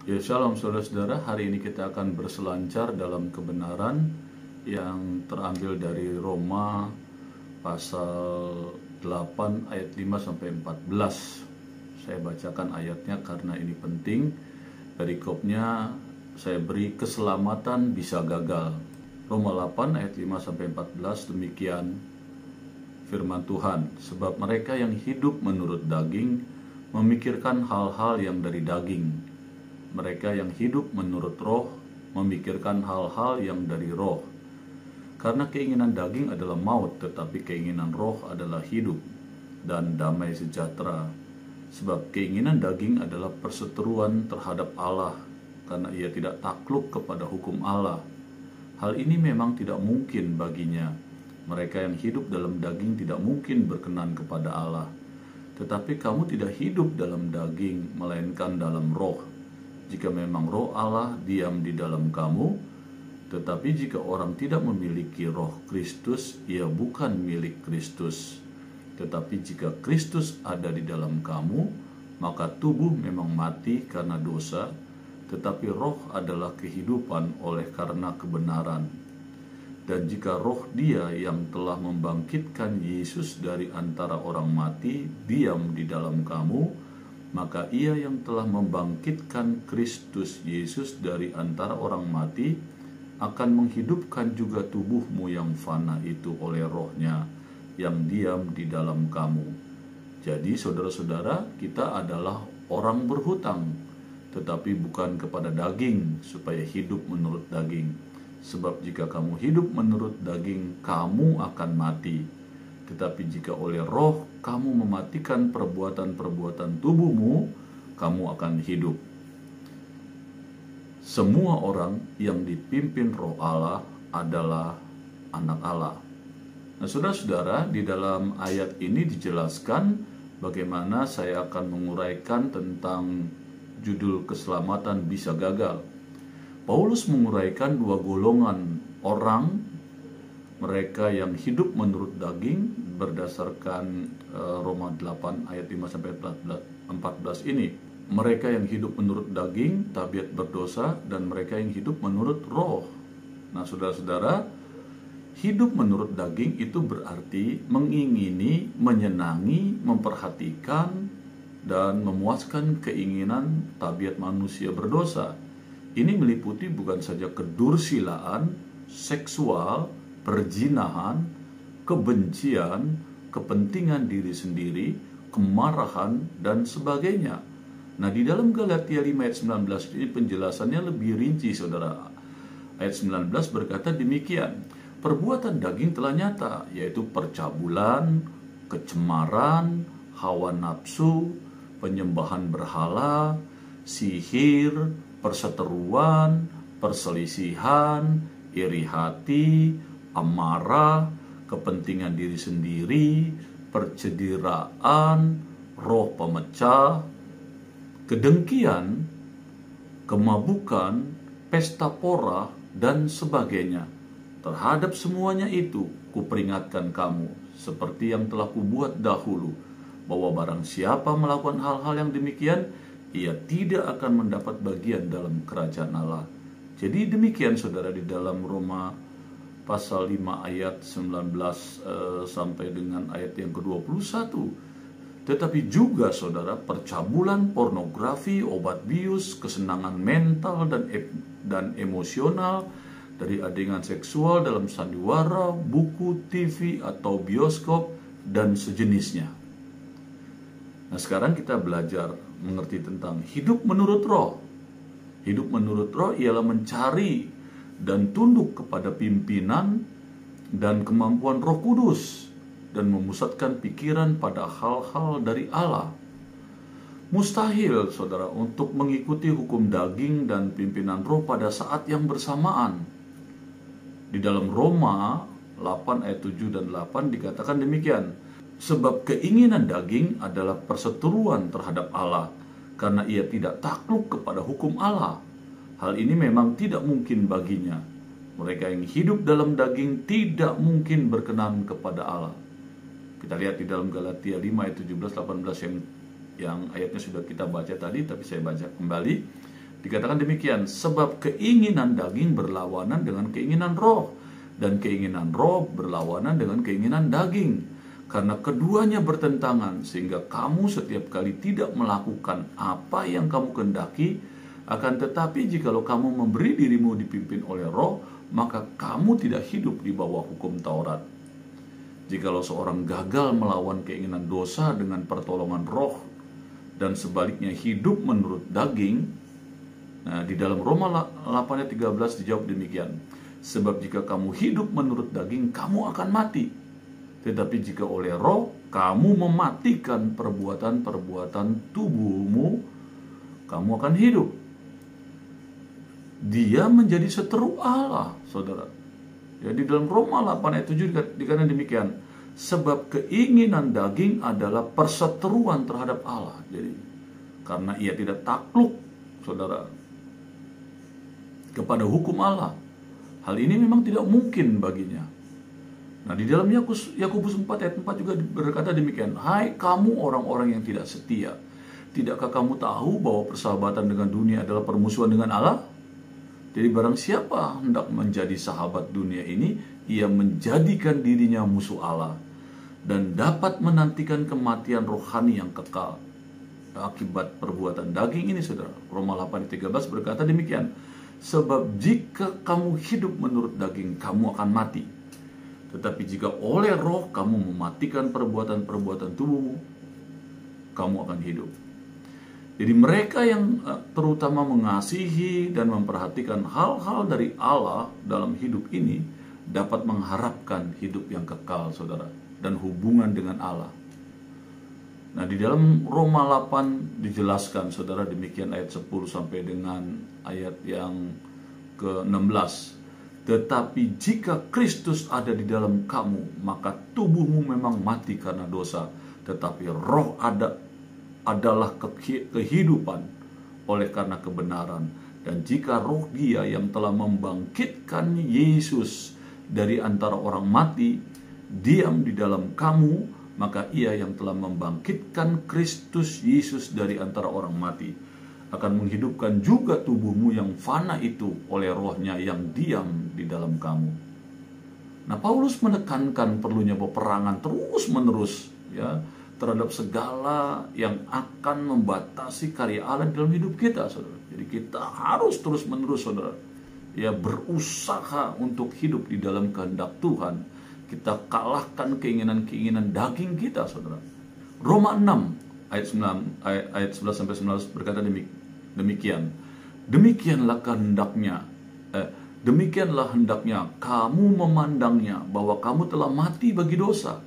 Ya, shalom saudara-saudara. Hari ini kita akan berselancar dalam kebenaran yang terambil dari Roma pasal 8 ayat 5 sampai 14. Saya bacakan ayatnya karena ini penting. Perikopnya saya beri keselamatan bisa gagal. Roma 8 ayat 5 sampai 14, demikian firman Tuhan. Sebab mereka yang hidup menurut daging memikirkan hal-hal yang dari daging. Mereka yang hidup menurut roh memikirkan hal-hal yang dari roh. Karena keinginan daging adalah maut, tetapi keinginan roh adalah hidup dan damai sejahtera. Sebab keinginan daging adalah perseteruan terhadap Allah, karena ia tidak takluk kepada hukum Allah. Hal ini memang tidak mungkin baginya. Mereka yang hidup dalam daging tidak mungkin berkenan kepada Allah. Tetapi kamu tidak hidup dalam daging, melainkan dalam roh. Jika memang roh Allah diam di dalam kamu, tetapi jika orang tidak memiliki roh Kristus, ia bukan milik Kristus. Tetapi jika Kristus ada di dalam kamu, maka tubuh memang mati karena dosa, tetapi roh adalah kehidupan oleh karena kebenaran. Dan jika roh Dia yang telah membangkitkan Yesus dari antara orang mati diam di dalam kamu, maka Ia yang telah membangkitkan Kristus Yesus dari antara orang mati akan menghidupkan juga tubuhmu yang fana itu oleh rohnya yang diam di dalam kamu. Jadi saudara-saudara, kita adalah orang berhutang, tetapi bukan kepada daging supaya hidup menurut daging. Sebab jika kamu hidup menurut daging, kamu akan mati. Tetapi jika oleh roh kamu mematikan perbuatan-perbuatan tubuhmu, kamu akan hidup. Semua orang yang dipimpin roh Allah adalah anak Allah. Nah, saudara-saudara, di dalam ayat ini dijelaskan bagaimana saya akan menguraikan tentang judul keselamatan bisa gagal. Paulus menguraikan dua golongan orang, mereka yang hidup menurut daging berdasarkan Roma 8 ayat 5 sampai 14 ini. Mereka yang hidup menurut daging, tabiat berdosa, dan mereka yang hidup menurut roh. Nah, saudara-saudara, hidup menurut daging itu berarti mengingini, menyenangi, memperhatikan, dan memuaskan keinginan tabiat manusia berdosa. Ini meliputi bukan saja kedursilaan, seksual, perzinahan, kebencian, kepentingan diri sendiri, kemarahan, dan sebagainya. Nah, di dalam Galatia 5 ayat 19 ini penjelasannya lebih rinci, saudara. Ayat 19 berkata demikian, perbuatan daging telah nyata, yaitu percabulan, kecemaran, hawa nafsu, penyembahan berhala, sihir, perseteruan, perselisihan, iri hati, amarah, kepentingan diri sendiri, percederaan, roh pemecah, kedengkian, kemabukan, pesta pora, dan sebagainya. Terhadap semuanya itu, kuperingatkan kamu, seperti yang telah kubuat dahulu, bahwa barang siapa melakukan hal-hal yang demikian, ia tidak akan mendapat bagian dalam kerajaan Allah. Jadi demikian, saudara, di dalam Roma pasal 5 ayat 19 sampai dengan ayat yang ke-21. Tetapi juga, saudara, percabulan, pornografi, obat bius, kesenangan mental dan emosional, dari adegan seksual dalam sandiwara, buku, TV, atau bioskop, dan sejenisnya. Nah, sekarang kita belajar mengerti tentang hidup menurut roh. Hidup menurut roh ialah mencari dan tunduk kepada pimpinan dan kemampuan Roh Kudus dan memusatkan pikiran pada hal-hal dari Allah. Mustahil, saudara, untuk mengikuti hukum daging dan pimpinan roh pada saat yang bersamaan. Di dalam Roma 8 ayat 7 dan 8 dikatakan demikian, sebab keinginan daging adalah perseteruan terhadap Allah, karena ia tidak takluk kepada hukum Allah. Hal ini memang tidak mungkin baginya. Mereka yang hidup dalam daging tidak mungkin berkenan kepada Allah. Kita lihat di dalam Galatia 5 ayat 17-18 yang ayatnya sudah kita baca tadi, tapi saya baca kembali. Dikatakan demikian, sebab keinginan daging berlawanan dengan keinginan roh, dan keinginan roh berlawanan dengan keinginan daging. Karena keduanya bertentangan, sehingga kamu setiap kali tidak melakukan apa yang kamu kehendaki. Akan tetapi jikalau kamu memberi dirimu dipimpin oleh roh, maka kamu tidak hidup di bawah hukum Taurat. Jikalau seorang gagal melawan keinginan dosa dengan pertolongan roh, dan sebaliknya hidup menurut daging, nah, di dalam Roma 8 ayat 13 dijawab demikian. Sebab jika kamu hidup menurut daging, kamu akan mati. Tetapi jika oleh roh, kamu mematikan perbuatan-perbuatan tubuhmu, kamu akan hidup. Dia menjadi seteru Allah, saudara. Ya, di dalam Roma 8 ayat 7 dikatakan demikian. Sebab keinginan daging adalah perseteruan terhadap Allah. Jadi, karena ia tidak takluk, saudara, kepada hukum Allah. Hal ini memang tidak mungkin baginya. Nah, di dalam Yakobus 4 ayat 4 juga berkata demikian. Hai kamu orang-orang yang tidak setia, tidakkah kamu tahu bahwa persahabatan dengan dunia adalah permusuhan dengan Allah? Jadi barang siapa hendak menjadi sahabat dunia ini, ia menjadikan dirinya musuh Allah, dan dapat menantikan kematian rohani yang kekal akibat perbuatan daging ini, saudara. Roma 8 ayat 13 berkata demikian. Sebab jika kamu hidup menurut daging, kamu akan mati. Tetapi jika oleh roh kamu mematikan perbuatan-perbuatan tubuhmu, kamu akan hidup. Jadi mereka yang terutama mengasihi dan memperhatikan hal-hal dari Allah dalam hidup ini dapat mengharapkan hidup yang kekal, saudara, dan hubungan dengan Allah. Nah, di dalam Roma 8 dijelaskan, saudara, demikian ayat 10 sampai dengan ayat yang ke-16. Tetapi jika Kristus ada di dalam kamu, maka tubuhmu memang mati karena dosa, tetapi roh adalah kehidupan oleh karena kebenaran. Dan jika roh Dia yang telah membangkitkan Yesus dari antara orang mati diam di dalam kamu, maka Ia yang telah membangkitkan Kristus Yesus dari antara orang mati akan menghidupkan juga tubuhmu yang fana itu oleh rohnya yang diam di dalam kamu. Nah, Paulus menekankan perlunya peperangan terus-menerus, ya, terhadap segala yang akan membatasi karya Allah dalam hidup kita, saudara. Jadi kita harus terus-menerus, saudara, ya, berusaha untuk hidup di dalam kehendak Tuhan. Kita kalahkan keinginan-keinginan daging kita, saudara. Roma 6 ayat 11 sampai 19 berkata demikian. Demikianlah hendaknya kamu memandangnya, bahwa kamu telah mati bagi dosa,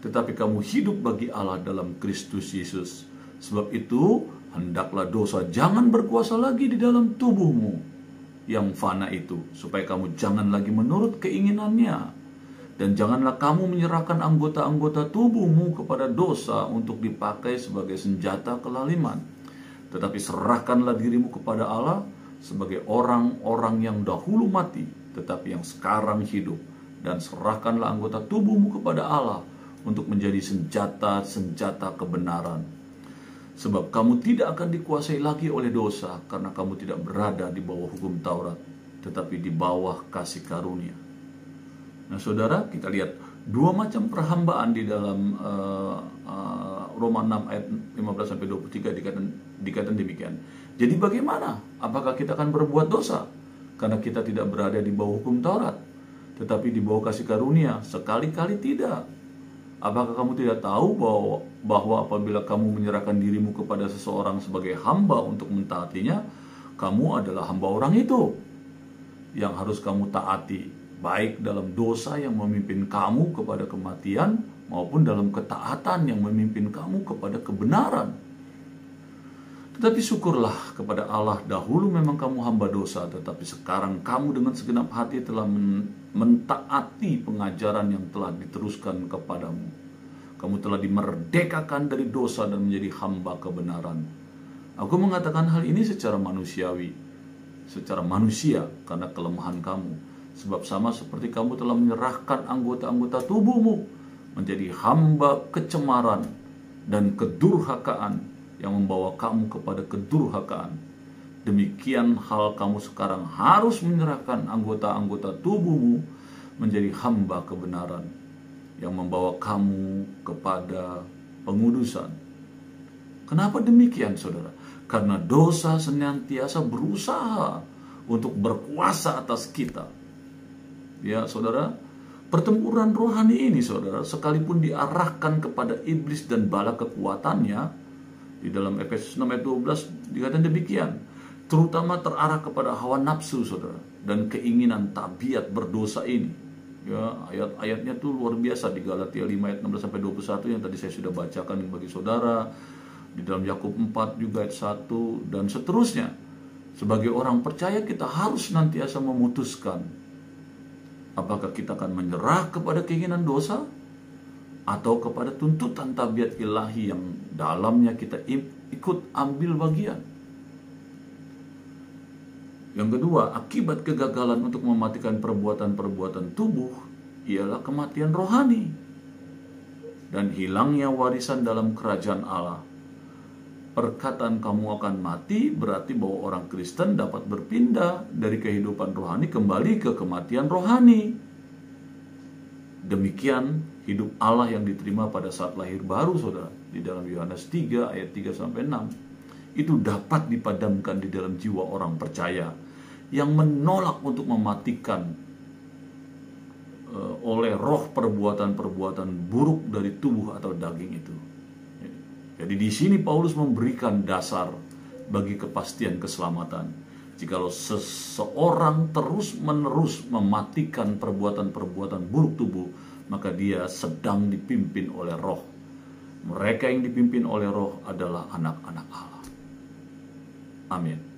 tetapi kamu hidup bagi Allah dalam Kristus Yesus. Sebab itu hendaklah dosa jangan berkuasa lagi di dalam tubuhmu yang fana itu, supaya kamu jangan lagi menurut keinginannya. Dan janganlah kamu menyerahkan anggota-anggota tubuhmu kepada dosa untuk dipakai sebagai senjata kelaliman. Tetapi serahkanlah dirimu kepada Allah sebagai orang-orang yang dahulu mati, tetapi yang sekarang hidup. Dan serahkanlah anggota tubuhmu kepada Allah untuk menjadi senjata-senjata kebenaran. Sebab kamu tidak akan dikuasai lagi oleh dosa, karena kamu tidak berada di bawah hukum Taurat, tetapi di bawah kasih karunia. Nah, saudara, kita lihat dua macam perhambaan di dalam Roma 6 ayat 15 sampai 23 dikatakan demikian. Jadi bagaimana? Apakah kita akan berbuat dosa karena kita tidak berada di bawah hukum Taurat, tetapi di bawah kasih karunia? Sekali-kali tidak. Apakah kamu tidak tahu bahwa apabila kamu menyerahkan dirimu kepada seseorang sebagai hamba untuk mentaatinya, kamu adalah hamba orang itu yang harus kamu taati, baik dalam dosa yang memimpin kamu kepada kematian, maupun dalam ketaatan yang memimpin kamu kepada kebenaran. Tetapi syukurlah kepada Allah, dahulu memang kamu hamba dosa, tetapi sekarang kamu dengan segenap hati telah mentaati pengajaran yang telah diteruskan kepadamu. Kamu telah dimerdekakan dari dosa dan menjadi hamba kebenaran. Aku mengatakan hal ini secara manusiawi, secara manusia, karena kelemahan kamu. Sebab sama seperti kamu telah menyerahkan anggota-anggota tubuhmu menjadi hamba kecemaran dan kedurhakaan yang membawa kamu kepada kedurhakaan. demikian hal kamu sekarang harus menyerahkan anggota-anggota tubuhmu menjadi hamba kebenaran yang membawa kamu kepada pengudusan. Kenapa demikian, saudara? Karena dosa senantiasa berusaha untuk berkuasa atas kita. Ya, saudara, pertempuran rohani ini, saudara, sekalipun diarahkan kepada iblis dan bala kekuatannya, di dalam Efesus 6 ayat 12 dikatakan demikian, terutama terarah kepada hawa nafsu, saudara, dan keinginan tabiat berdosa ini. Ya, ayat-ayatnya tuh luar biasa di Galatia 5 ayat 16 sampai 21 yang tadi saya sudah bacakan bagi saudara. Di dalam Yakub 4 juga ayat 1 dan seterusnya. Sebagai orang percaya kita harus senantiasa memutuskan apakah kita akan menyerah kepada keinginan dosa atau kepada tuntutan tabiat ilahi yang dalamnya kita ikut ambil bagian. Yang kedua, akibat kegagalan untuk mematikan perbuatan-perbuatan tubuh ialah kematian rohani dan hilangnya warisan dalam kerajaan Allah. Perkataan kamu akan mati berarti bahwa orang Kristen dapat berpindah dari kehidupan rohani kembali ke kematian rohani. Demikian hidup Allah yang diterima pada saat lahir baru, saudara, di dalam Yohanes 3 ayat 3 sampai 6. Itu dapat dipadamkan di dalam jiwa orang percaya yang menolak untuk mematikan oleh roh perbuatan-perbuatan buruk dari tubuh atau daging itu. Jadi di sini Paulus memberikan dasar bagi kepastian keselamatan. Jikalau seseorang terus-menerus mematikan perbuatan-perbuatan buruk tubuh, maka dia sedang dipimpin oleh roh. Mereka yang dipimpin oleh roh adalah anak-anak Allah. Amin.